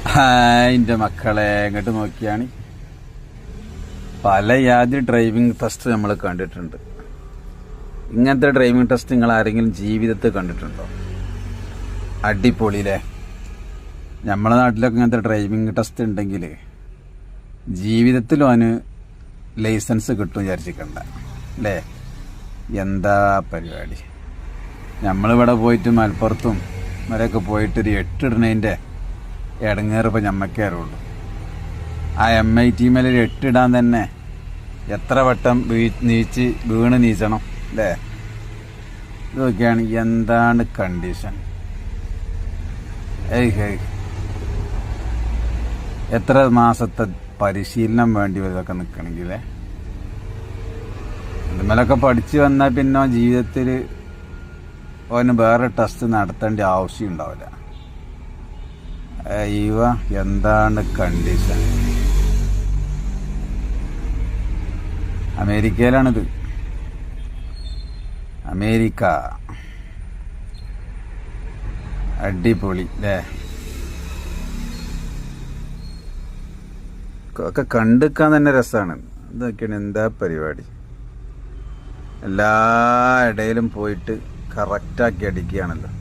എൻ്റെ മക്കളെ ഇങ്ങോട്ട് നോക്കിയാണ് പല യാതി ഡ്രൈവിംഗ് ടെസ്റ്റ് നമ്മൾ കണ്ടിട്ടുണ്ട്. ഇങ്ങനത്തെ ഡ്രൈവിംഗ് ടെസ്റ്റ് നിങ്ങൾ ആരെങ്കിലും ജീവിതത്തിൽ കണ്ടിട്ടുണ്ടോ? അടിപൊളിയില്ലേ? നമ്മളെ നാട്ടിലൊക്കെ ഇങ്ങനത്തെ ഡ്രൈവിംഗ് ടെസ്റ്റ് ഉണ്ടെങ്കിൽ ജീവിതത്തിലും അവന് ലൈസൻസ് കിട്ടും വിചാരിച്ചിക്കണ്ട അല്ലേ? എന്താ പരിപാടി. നമ്മളിവിടെ പോയിട്ട് മലപ്പുറത്തും വരെയൊക്കെ പോയിട്ടൊരു 8 ഇടണതിൻ്റെ ഇടങ്ങേറിപ്പോൾ ഞമ്മക്കേ അറിയുള്ളൂ. ആ MIT മേലെ 8 ഇടാൻ തന്നെ എത്ര വട്ടം വീണ് നീച്ചണം അല്ലേ? ഇതൊക്കെയാണ് എന്താണ് കണ്ടീഷൻ. എത്ര മാസത്തെ പരിശീലനം വേണ്ടി ഇതൊക്കെ നിൽക്കണമെങ്കിൽ ഇതുമേലൊക്കെ പഠിച്ചു വന്നാൽ പിന്നെ ജീവിതത്തിൽ അവന് വേറെ ടെസ്റ്റ് നടത്തേണ്ട ആവശ്യം ഉണ്ടാവില്ല. എന്താണ് കണ്ടീഷൻ. അമേരിക്കയിലാണിത്. അമേരിക്ക അടിപൊളി അല്ലേ? ഒക്കെ കണ്ടിക്കാൻ തന്നെ രസമാണ്. ഇതൊക്കെയാണ് എന്താ പരിപാടി. എല്ലാ ഇടയിലും പോയിട്ട് കറക്റ്റാക്കി അടിക്കുകയാണല്ലോ.